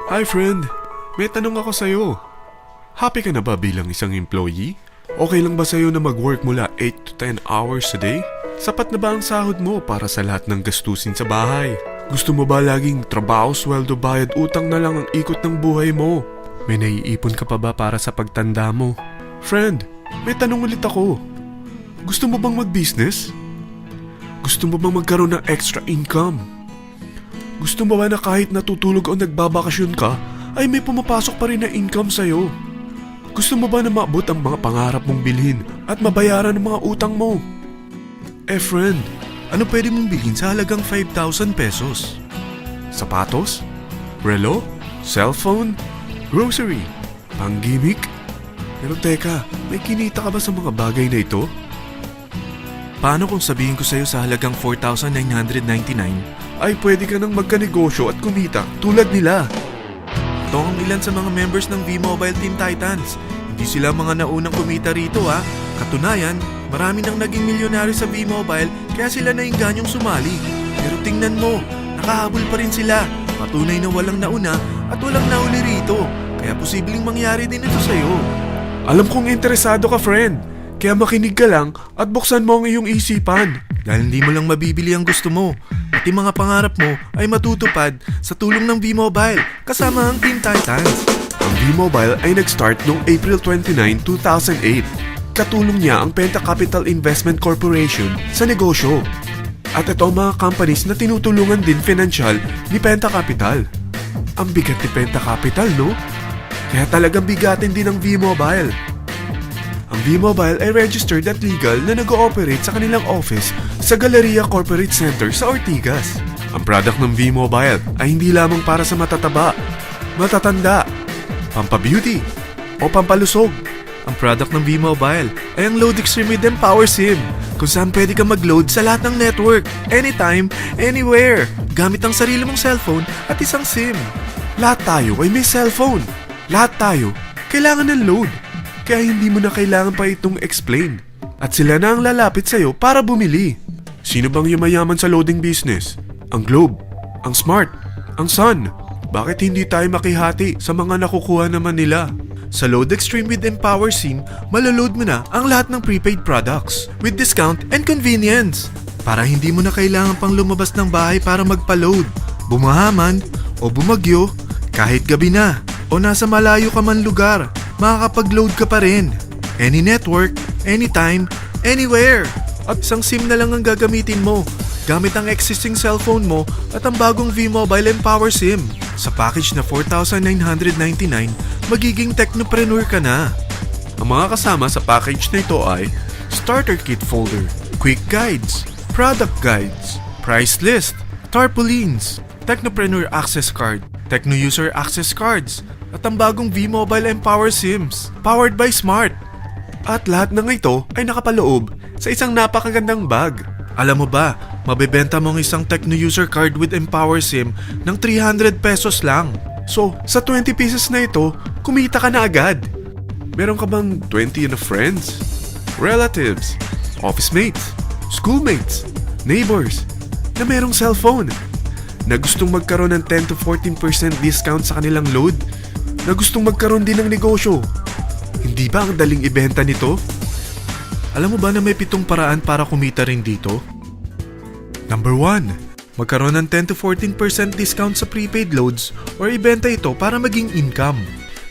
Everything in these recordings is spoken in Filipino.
Hi friend, may tanong ako sa'yo. Happy ka na ba bilang isang employee? Okay lang ba sa'yo na mag-work mula 8 to 10 hours a day? Sapat na ba ang sahod mo para sa lahat ng gastusin sa bahay? Gusto mo ba laging trabaho, sweldo, bayad, utang na lang ang ikot ng buhay mo? May naiipon ka pa ba para sa pagtanda mo? Friend, may tanong ulit ako. Gusto mo bang mag-business? Gusto mo bang magkaroon ng extra income? Gusto mo ba na kahit natutulog o nagbabakasyon ka, ay may pumapasok pa rin na income sa'yo? Gusto mo ba na maabot ang mga pangarap mong bilhin at mabayaran ang mga utang mo? Friend, ano pwede mong bilhin sa halagang 5,000 pesos? Sapatos? Relo? Cellphone? Grocery? Pang-gimmick? Pero teka, may kinita ka ba sa mga bagay na ito? Paano kung sabihin ko sa'yo sa halagang 4,999 ay pwede ka nang magkanegosyo at kumita tulad nila? Ito ang ilan sa mga members ng V-Mobile Team Titans. Hindi sila mga naunang kumita rito ha. Katunayan, marami nang naging milyonaryo sa V-Mobile kaya sila naingganyong sumali. Pero tingnan mo, nakahabol pa rin sila. Patunay na walang nauna at walang nauli rito. Kaya posibleng mangyari din ito sa'yo. Alam kong interesado ka, friend. Kaya makinig ka lang at buksan mo ang iyong isipan. Dahil hindi mo lang mabibili ang gusto mo. Pati mga pangarap mo ay matutupad sa tulong ng V-Mobile kasama ang Team Titans. Ang V-Mobile ay nag-start noong April 29, 2008. Katulong niya ang Penta Capital Investment Corporation sa negosyo. At ito ang mga companies na tinutulungan din financial ni Penta Capital. Ang bigat ni Penta Capital, no? Kaya talagang bigatin din ang V-Mobile. Ang V-Mobile ay registered at legal na nag-ooperate sa kanilang office sa Galleria Corporate Center sa Ortigas. Ang product ng V-Mobile ay hindi lamang para sa matataba, matatanda, pampabeauty, o pampalusog. Ang product ng V-Mobile ay ang Load Extreme with Empower SIM, kung saan pwede kang mag-load sa lahat ng network, anytime, anywhere, gamit ang sarili mong cellphone at isang SIM. Lahat tayo ay may cellphone. Lahat tayo kailangan ng load. Kaya hindi mo na kailangan pa itong explain. At sila na ang lalapit sa'yo para bumili. Sino bang yumayaman sa loading business? Ang Globe, ang Smart, ang Sun. Bakit hindi tayo makihati sa mga nakukuha naman nila? Sa Load Extreme with Empower SIM, malaload mo na ang lahat ng prepaid products with discount and convenience. Para hindi mo na kailangan pang lumabas ng bahay para magpa-load. Bumahaman o bumagyo, kahit gabi na o nasa malayo ka man lugar, makakapag-load ka pa rin. Any network, anytime, anywhere. At isang SIM na lang ang gagamitin mo gamit ang existing cellphone mo at ang bagong V-Mobile Empower SIM. Sa package na 4,999, magiging technopreneur ka na. Ang mga kasama sa package na ito ay Starter Kit Folder, Quick Guides, Product Guides, Price List, Tarpaulins, Technopreneur Access Card, Techno User Access Cards, at ang bagong V-Mobile Empower SIMs, powered by Smart. At lahat ng ito ay nakapaloob sa isang napakagandang bag. Alam mo ba, mabebenta mo ang isang Techno User Card with Empower SIM ng 300 pesos lang. So, sa 20 pieces na ito, kumita ka na agad. Meron ka bang 20 na friends, relatives, office mates, schoolmates, neighbors, na merong cellphone, na gustong magkaroon ng 10 to 14% discount sa kanilang load, na gustong magkaroon din ng negosyo? Hindi ba ang daling ibenta nito? Alam mo ba na may 7 paraan para kumita rin dito? Number 1. Magkaroon ng 10 to 14% discount sa prepaid loads or ibenta ito para maging income.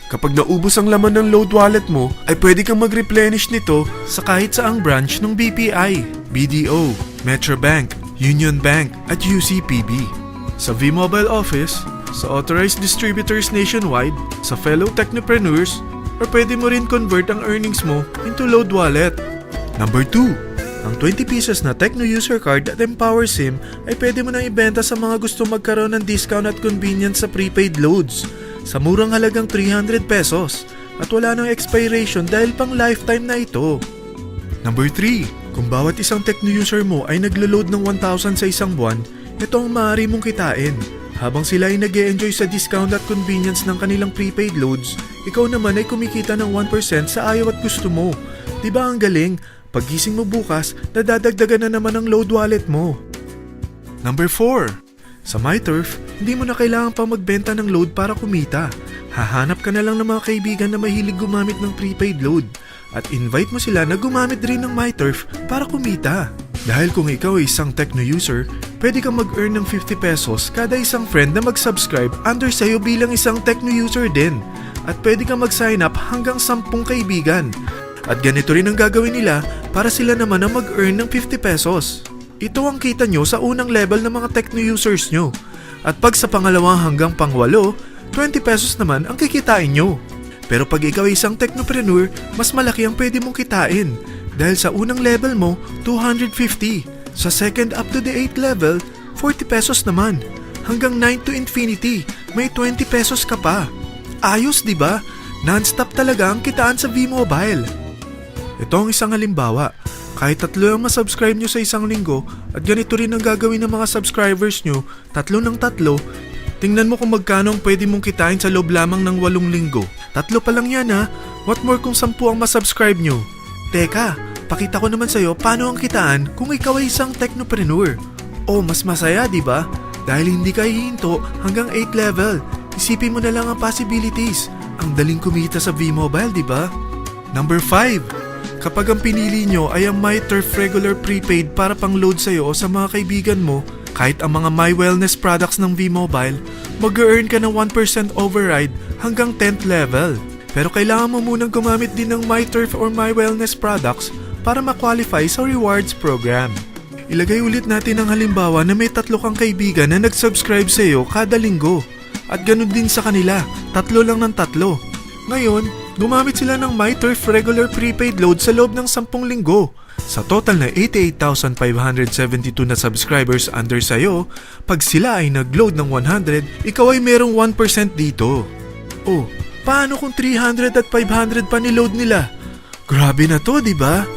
Kapag naubos ang laman ng load wallet mo, ay pwede kang mag-replenish nito sa kahit saang branch ng BPI, BDO, Metrobank, Union Bank at UCPB. Sa V-Mobile Office, sa authorized distributors nationwide, sa fellow technopreneurs, or pwede mo rin convert ang earnings mo into load wallet. Number 2. Ang 20 pieces na Techno User Card at Empower SIM ay pwede mo nang ibenta sa mga gusto magkaroon ng discount at convenience sa prepaid loads sa murang halagang 300 pesos at wala nang expiration dahil pang lifetime na ito. Number 3. Kung bawat isang Techno user mo ay naglo-load ng 1,000 sa isang buwan, ito ang maaari mong kitain. Habang sila ay nag-e-enjoy sa discount at convenience ng kanilang prepaid loads, ikaw naman ay kumikita ng 1% sa ayaw at gusto mo. Diba ang galing? Paggising mo bukas, nadadagdagan na naman ang load wallet mo. Number 4. Sa MyTurf, hindi mo na kailangan pang magbenta ng load para kumita. Hahanap ka na lang ng mga kaibigan na mahilig gumamit ng prepaid load at invite mo sila na gumamit rin ng MyTurf para kumita. Dahil kung ikaw ay isang Tecno user, pwede kang mag-earn ng 50 pesos kada isang friend na mag-subscribe under sa'yo bilang isang Tecno user din. At pwede kang mag-sign up hanggang 10 kaibigan. At ganito rin ang gagawin nila para sila naman ang mag-earn ng 50 pesos. Ito ang kita nyo sa unang level ng mga Tecno users nyo. At pag sa pangalawa hanggang pang-8, 20 pesos naman ang kikitain nyo. Pero pag ikaw ay isang technopreneur, mas malaki ang pwede mong kitain. Dahil sa unang level mo, 250. Sa second up to the 8th level, 40 pesos naman. Hanggang 9 to infinity, may 20 pesos ka pa. Ayos, di ba? Non-stop talaga ang kitaan sa V-Mobile. Ito ang isang halimbawa. Kahit 3 ang masubscribe nyo sa isang linggo at ganito rin ang gagawin ng mga subscribers nyo, 3 ng 3, tingnan mo kung magkano ang pwede mong kitain sa loob lamang ng 8 linggo. 3 pa lang yan ha. What more kung 10 ang masubscribe nyo? Teka, pakita ko naman sa'yo paano ang kitaan kung ikaw ay isang technopreneur. Oh, mas masaya, di ba? Dahil hindi ka hihinto hanggang 8 level. Isipin mo na lang ang possibilities. Ang daling kumita sa V-Mobile, di ba? Number 5. Kapag ang pinili nyo ay ang MyTurf regular prepaid para pang-load sa'yo o sa mga kaibigan mo, kahit ang mga My Wellness products ng V-Mobile, mag-earn ka ng 1% override hanggang 10th level. Pero kailangan mo munang gumamit din ng MyTurf or My Wellness products para ma-qualify sa rewards program. Ilagay ulit natin ang halimbawa na may 3 kang kaibigan na nag-subscribe sa'yo kada linggo. At ganun din sa kanila, 3 lang ng 3. Ngayon, gumamit sila ng MyTurf regular prepaid load sa loob ng 10 linggo. Sa total na 88,572 na subscribers under sa'yo, pag sila ay nag-load ng 100, ikaw ay merong 1% dito. Oh, paano kung 300 at 500 pa ni-load nila? Grabe na to, di ba?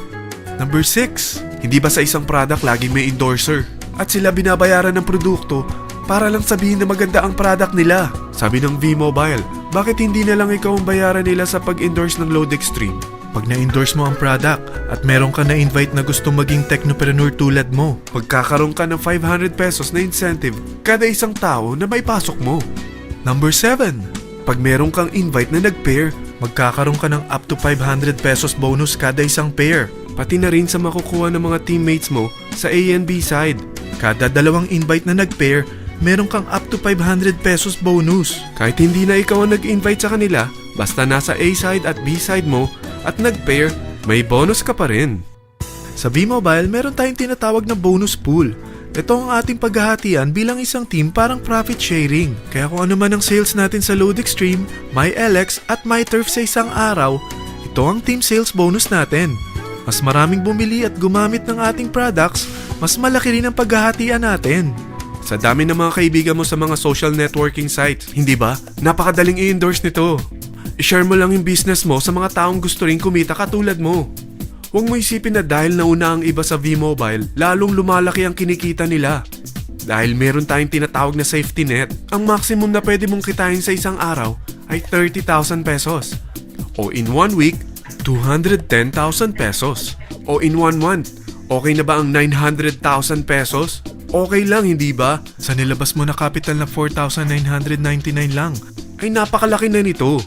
Number 6. Hindi ba sa isang product laging may endorser? At sila binabayaran ng produkto para lang sabihin na maganda ang product nila. Sabi ng V-Mobile, bakit hindi na lang ikaw ang bayaran nila sa pag-endorse ng Load Extreme? Pag na-endorse mo ang product at meron ka na-invite na gusto maging technopreneur tulad mo, magkakaroon ka ng 500 pesos na incentive kada isang tao na may pasok mo. Number 7. Pag meron kang invite na nag-pair, magkakaroon ka ng up to 500 pesos bonus kada isang pair. Pati na rin sa makukuha ng mga teammates mo sa A and B side. Kada 2 invite na nag-pair, meron kang up to 500 pesos bonus. Kahit hindi na ikaw ang nag-invite sa kanila, basta nasa A side at B side mo at nag-pair, may bonus ka pa rin. Sa V-Mobile, meron tayong tinatawag na bonus pool. Ito ang ating paghahatian bilang isang team parang profit sharing. Kaya kung ano man ang sales natin sa Load Extreme, MyLX at MyTurf sa isang araw, ito ang team sales bonus natin. Mas maraming bumili at gumamit ng ating products, mas malaki rin ang paghahatian natin. Sa dami ng mga kaibigan mo sa mga social networking sites, hindi ba? Napakadaling i-endorse nito. I-share mo lang yung business mo sa mga taong gusto rin kumita katulad mo. Huwag mo isipin na dahil nauna ang iba sa V-Mobile, lalong lumalaki ang kinikita nila. Dahil meron tayong tinatawag na safety net, ang maximum na pwede mong kitain sa isang araw ay 30,000 pesos. O in 1 week, 210,000 pesos. O in 1 month, okay na ba ang 900,000 pesos? Okay lang, hindi ba? Sa nilabas mo na capital na 4,999 lang, ay napakalaki na nito.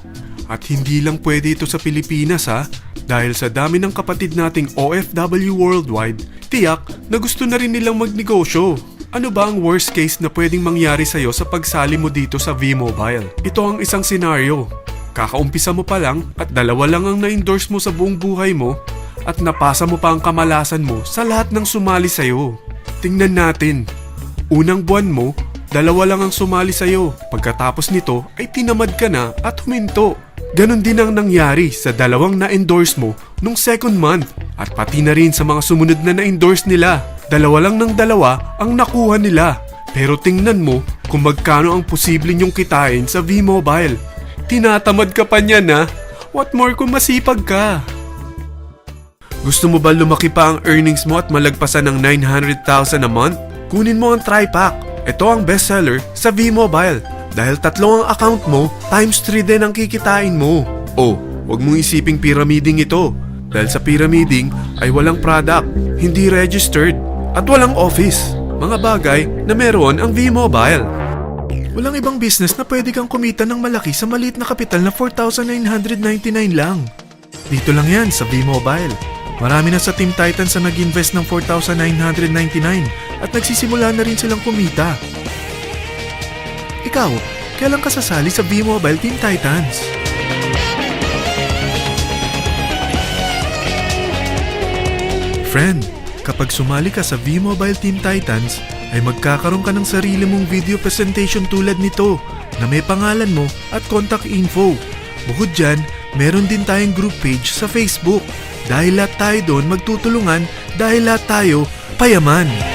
At hindi lang pwede ito sa Pilipinas ha, dahil sa dami ng kapatid nating OFW worldwide, tiyak na gusto na rin nilang magnegosyo. Ano ba ang worst case na pwedeng mangyari sa'yo sa pagsali mo dito sa V-Mobile? Ito ang isang senaryo. Kakaumpisa mo pa lang at 2 lang ang na-endorse mo sa buong buhay mo at napasa mo pa ang kamalasan mo sa lahat ng sumali sa'yo. Tingnan natin. Unang buwan mo, 2 lang ang sumali sa'yo. Pagkatapos nito ay tinamad ka na at huminto. Ganon din ang nangyari sa 2 na-endorse mo nung second month at pati na rin sa mga sumunod na na-endorse nila. 2 lang ng 2 ang nakuha nila. Pero tingnan mo kung magkano ang posible nyong kitain sa V-Mobile. Tinatamad ka pa niyan ha? What more kung masipag ka? Gusto mo ba lumaki pa ang earnings mo at malagpasan ng 900,000 a month? Kunin mo ang TriPack. Ito ang bestseller sa V-Mobile. Dahil 3 ang account mo, times 3 din ang kikitain mo. Oh, wag mong isiping pyramiding ito. Dahil sa pyramiding ay walang product, hindi registered, at walang office. Mga bagay na meron ang V-Mobile. Walang ibang business na pwede kang kumita ng malaki sa maliit na kapital na 4,999 lang. Dito lang yan sa V-Mobile. Marami na sa Team Titans na nag-invest ng 4,999 at nagsisimula na rin silang kumita. Ikaw, kailan ka sasali sa V-Mobile Team Titans? Friend, kapag sumali ka sa V-Mobile Team Titans, ay magkakaroon ka ng sarili mong video presentation tulad nito na may pangalan mo at contact info. Bukod dyan, meron din tayong group page sa Facebook. Dahil lahat tayo doon magtutulungan dahil lahat tayo payaman.